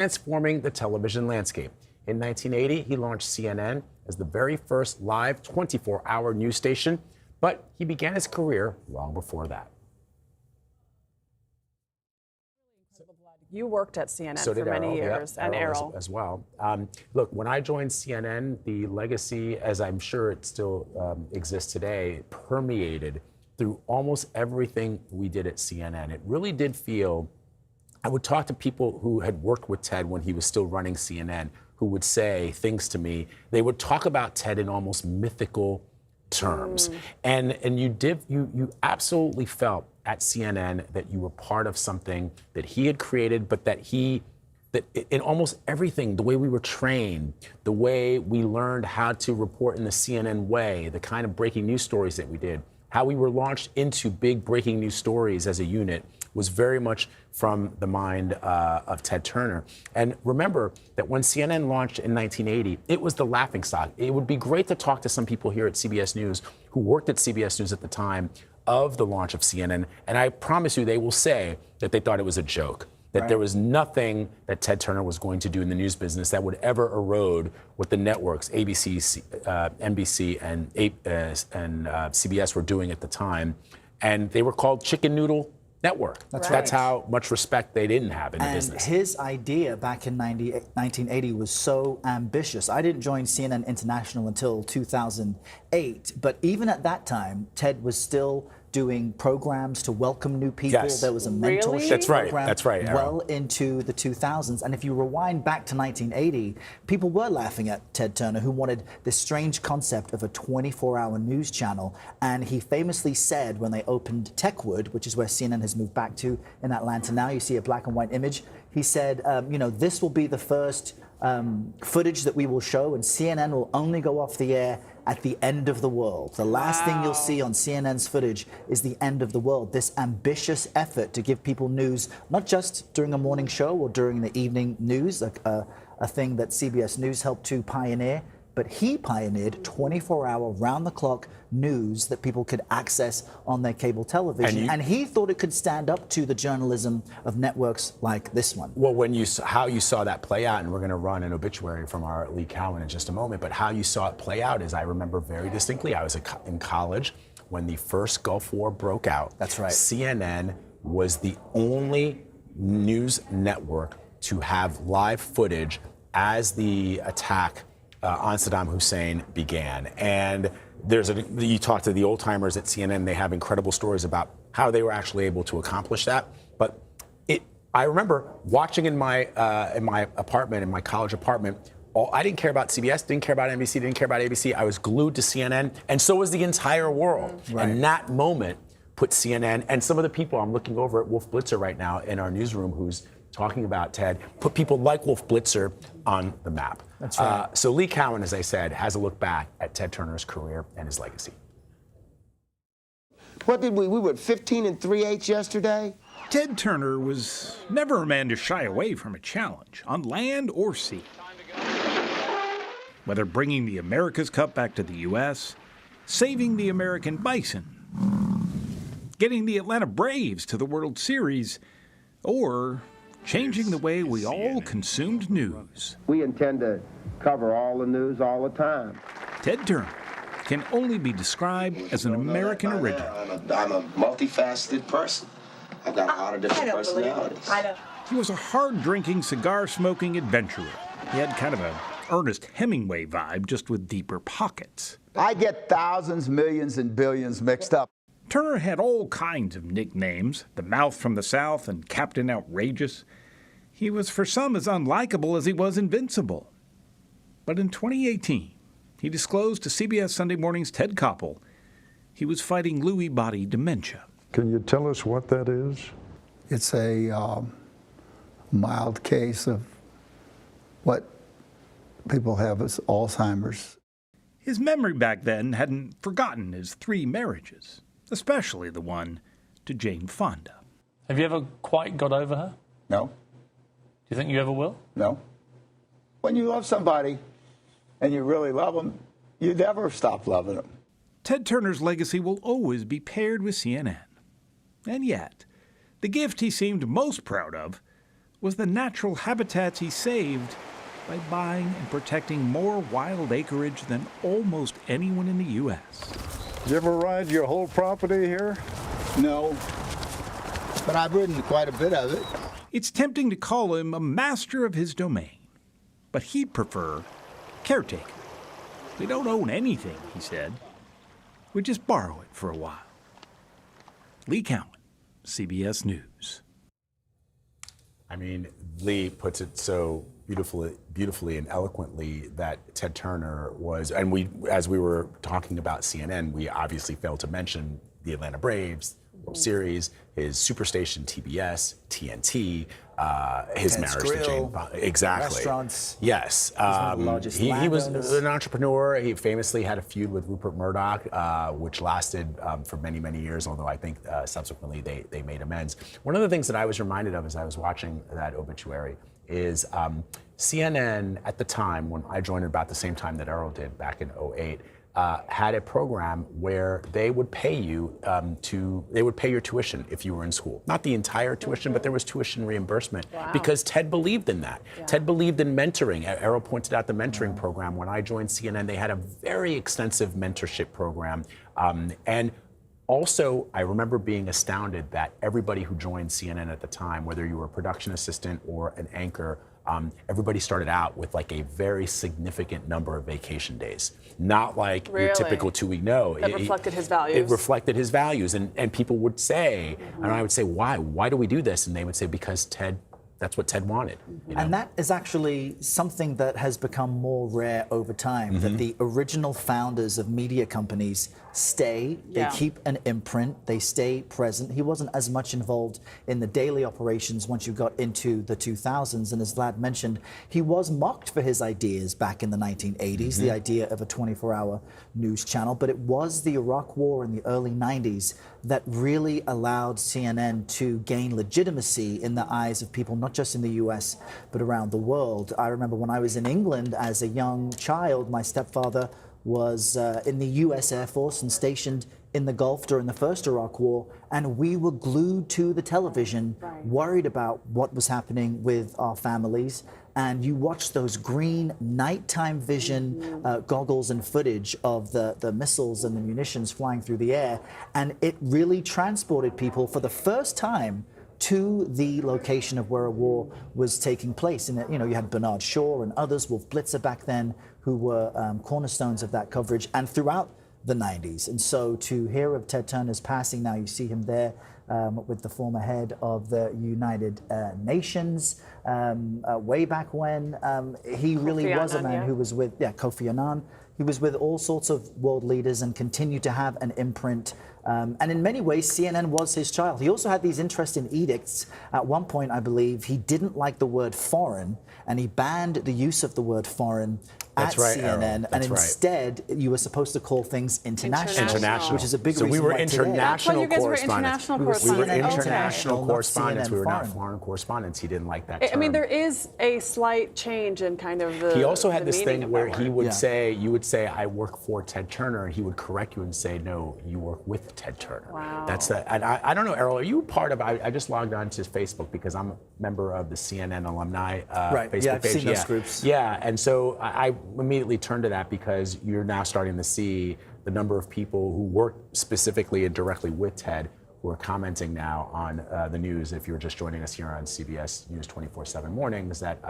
transforming the television landscape. In 1980, he launched CNN as the very first live 24-hour news station, but he began his career long before that. You worked at CNN So for many years, yep, and Errol as well. Look, when I joined CNN, the legacy, as I'm sure it still exists today, permeated through almost everything we did at CNN. It really did feel, I would talk to people who had worked with Ted when he was still running CNN, who would say things to me. They would talk about Ted in almost mythical terms. And you absolutely felt at CNN that you were part of something that he had created, but that in almost everything, the way we were trained, the way we learned how to report in the CNN way, the kind of breaking news stories that we did, how we were launched into big breaking news stories as a unit, was very much from the mind of Ted Turner. And remember that when CNN launched in 1980, it was the laughingstock. It would be great to talk to some people here at CBS News who worked at CBS News at the time of the launch of CNN, and I promise you they will say that they thought it was a joke, that there was nothing that Ted Turner was going to do in the news business that would ever erode what the networks, ABC, NBC, and CBS were doing at the time. And they were called Chicken Noodle Network. That's how much respect they didn't have in the business. And his idea back in 1980 was so ambitious. I didn't join CNN International until 2008, but even at that time, Ted was still doing programs to welcome new people. Yes. There was a mentorship program That's right, well into the 2000s. And if you rewind back to 1980, people were laughing at Ted Turner, who wanted this strange concept of a 24-hour news channel. And he famously said when they opened Techwood, which is where CNN has moved back to in Atlanta now, you see a black and white image, he said, this will be the first footage that we will show, and CNN will only go off the air at the end of the world. The last thing you'll see on CNN's footage is the end of the world. This ambitious effort to give people news, not just during a morning show or during the evening news, a thing that CBS News helped to pioneer, but he pioneered 24-hour, round-the-clock news that people could access on their cable television. And he thought it could stand up to the journalism of networks like this one. Well, how you saw that play out, and we're going to run an obituary from our Lee Cowan in just a moment, but how you saw it play out is I remember very distinctly. I was in college when the first Gulf War broke out. That's right. CNN was the only news network to have live footage as the attack on Saddam Hussein began. And you talk to the old timers at CNN, they have incredible stories about how they were actually able to accomplish that. But I remember watching in my apartment, in my college apartment, I didn't care about CBS, didn't care about NBC, didn't care about ABC. I was glued to CNN, and so was the entire world. And that moment put CNN, and some of the people, I'm looking over at Wolf Blitzer right now in our newsroom who's talking about Ted, put people like Wolf Blitzer on the map. That's right. So Lee Cowan, as I said, has a look back at Ted Turner's career and his legacy. What did we were 15 and 3/8 yesterday? Ted Turner was never a man to shy away from a challenge, on land or sea. Whether bringing the America's Cup back to the U.S., saving the American bison, getting the Atlanta Braves to the World Series, or changing the way we all consumed news. We intend to cover all the news all the time. Ted Turner can only be described as an American original. I'm a multifaceted person. I've got a lot of different personalities. He was a hard-drinking, cigar-smoking adventurer. He had kind of an Ernest Hemingway vibe, just with deeper pockets. I get thousands, millions, and billions mixed up. Turner had all kinds of nicknames, the Mouth from the South and Captain Outrageous. He was for some as unlikable as he was invincible. But in 2018, he disclosed to CBS Sunday Morning's Ted Koppel he was fighting Lewy body dementia. Can you tell us what that is? It's a mild case of what people have as Alzheimer's. His memory back then hadn't forgotten his 3 marriages, especially the one to Jane Fonda. Have you ever quite got over her? No. Do you think you ever will? No. When you love somebody and you really love them, you never stop loving them. Ted Turner's legacy will always be paired with CNN. And yet, the gift he seemed most proud of was the natural habitats he saved by buying and protecting more wild acreage than almost anyone in the U.S. You ever ride your whole property here? No, but I've ridden quite a bit of it. It's tempting to call him a master of his domain, but he'd prefer caretaker. We don't own anything, he said. We just borrow it for a while. Lee Cowan, CBS News. I mean, Lee puts it so beautifully and eloquently that Ted Turner was, and as we were talking about CNN, we obviously failed to mention the Atlanta Braves, World Series, his superstation TBS, TNT, his Ted's marriage to Jane. Grill, Exactly. restaurants. Yes. one of the largest He was landowners. an entrepreneur. He famously had a feud with Rupert Murdoch, which lasted for many, many years, although I think subsequently they made amends. One of the things that I was reminded of as I was watching that obituary is CNN at the time, when I joined about the same time that Errol did back in 2008, had a program where they would pay you they would pay your tuition if you were in school. Not the entire tuition, but there was tuition reimbursement because Ted believed in that. Yeah. Ted believed in mentoring. Errol pointed out the mentoring program. When I joined CNN, they had a very extensive mentorship program. And also, I remember being astounded that everybody who joined CNN at the time, whether you were a production assistant or an anchor, everybody started out with like a very significant number of vacation days. Not like your typical 2-week, no. That reflected his values. It reflected his values. And people would say, and I would say, why? Why do we do this? And they would say, because that's what Ted wanted. You know? And that is actually something that has become more rare over time, that the original founders of media companies stay, they keep an imprint, they stay present. He wasn't as much involved in the daily operations once you got into the 2000s. And as Vlad mentioned, he was mocked for his ideas back in the 1980s, the idea of a 24-hour news channel. But it was the Iraq War in the early 90s that really allowed CNN to gain legitimacy in the eyes of people, not just in the US, but around the world. I remember when I was in England as a young child, my stepfather was in the US Air Force and stationed in the Gulf during the first Iraq War, and we were glued to the television, worried about what was happening with our families. And you watch those green nighttime vision goggles and footage of the missiles and the munitions flying through the air, and it really transported people for the first time to the location of where a war was taking place. And you had Bernard Shaw and others, Wolf Blitzer back then, who were cornerstones of that coverage, and throughout the 90s. And so to hear of Ted Turner's passing now, you see him there with the former head of the United Nations. Way back when, he really was a man who was with Kofi Annan. He was with all sorts of world leaders and continued to have an imprint. And in many ways, CNN was his child. He also had these interesting edicts. At one point, I believe, he didn't like the word foreign, and he banned the use of the word foreign at CNN. And instead, you were supposed to call things international. Which is a big reason why we were international correspondents. We were international correspondents. We were not foreign correspondents. He didn't like that term. I mean, there is a slight change in kind of the He also had this thing where he would say, you would say, I work for Ted Turner, and he would correct you and say, no, you work with Ted Turner. Wow. That's that. And I don't know, Errol, are you part of, I just logged on to Facebook because I'm a member of the CNN alumni Facebook page. I've seen those groups. Yeah, and so I immediately turned to that because you're now starting to see the number of people who work specifically and directly with Ted who are commenting now on the news. If you're just joining us here on CBS News 24/7 mornings, that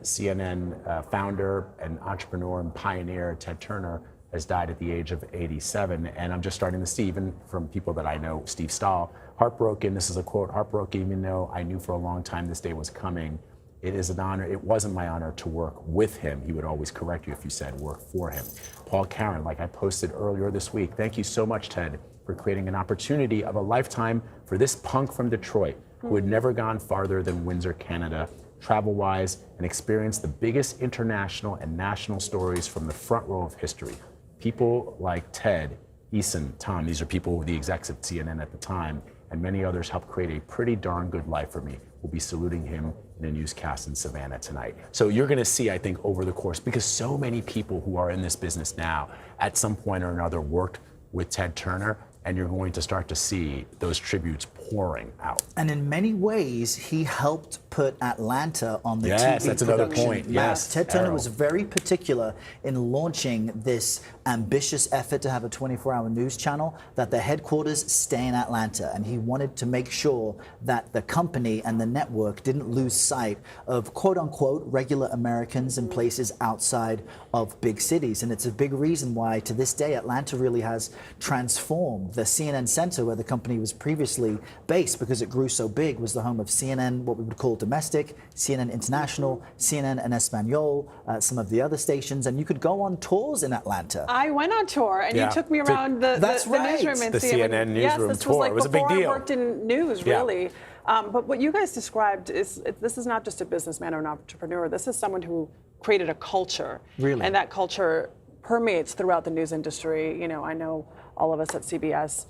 CNN founder and entrepreneur and pioneer Ted Turner has died at the age of 87. And I'm just starting to see, even from people that I know, Steve Stahl, heartbroken, this is a quote, heartbroken even though I knew for a long time this day was coming. It is an honor, it wasn't my honor to work with him. He would always correct you if you said work for him. Paul Karen, like I posted earlier this week, thank you so much, Ted, for creating an opportunity of a lifetime for this punk from Detroit who had never gone farther than Windsor, Canada, travel-wise, and experienced the biggest international and national stories from the front row of history. People like Ted, Eason, Tom, these are people, the execs at CNN at the time, and many others helped create a pretty darn good life for me. We'll be saluting him in a newscast in Savannah tonight. So you're gonna see, I think, over the course, because so many people who are in this business now, at some point or another, worked with Ted Turner, and you're going to start to see those tributes pouring out. And in many ways, he helped put Atlanta on the Yes, TV that's another production point. map. Yes, Ted Turner Arrow. was very particular in launching this ambitious effort to have a 24-hour news channel, that the headquarters stay in Atlanta. And he wanted to make sure that the company and the network didn't lose sight of quote-unquote regular Americans in places outside of big cities. And it's a big reason why, to this day, Atlanta really has transformed. The CNN Center, where the company was previously based, because it grew so big, was the home of CNN, what we would call domestic, CNN International, CNN en Espanol, some of the other stations. And you could go on tours in Atlanta. I went on tour, and you took me around the newsroom and The CNN newsroom this tour. was like It was a big before deal. I worked in news, Yeah. really. But what you guys described is this is not just a businessman or an entrepreneur. This is someone who created a culture, Really? and that culture permeates throughout the news industry. You know, I know all of us at CBS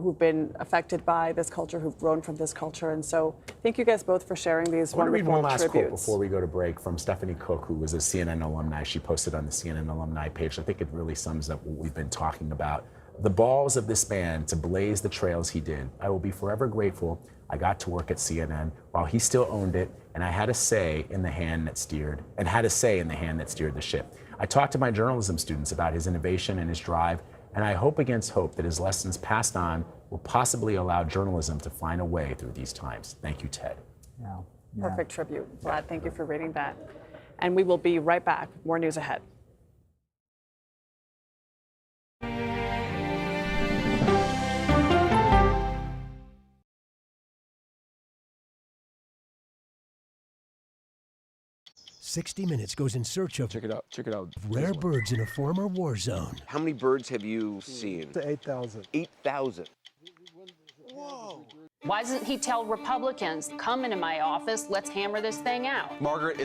who've been affected by this culture, who've grown from this culture, and so thank you guys both for sharing these I want to read wonderful one last quote tributes. before we go to break from Stephanie Cook, who was a CNN alumni. She posted on the CNN alumni page. I think it really sums up what we've been talking about. The balls of this man to blaze the trails he did. I will be forever grateful I got to work at CNN while he still owned it, and I had a say in the hand that steered, the ship. I talked to my journalism students about his innovation and his drive, and I hope against hope that his lessons passed on will possibly allow journalism to find a way through these times. Thank you, Ted. Yeah. Perfect tribute. Vlad, thank you for reading that. And we will be right back. More news ahead. "60 Minutes goes in search of Check it out. rare birds in a former war zone. How many birds have you seen? 8,000. 8,000. Why doesn't he tell Republicans, come into my office, let's hammer this thing out? Margaret,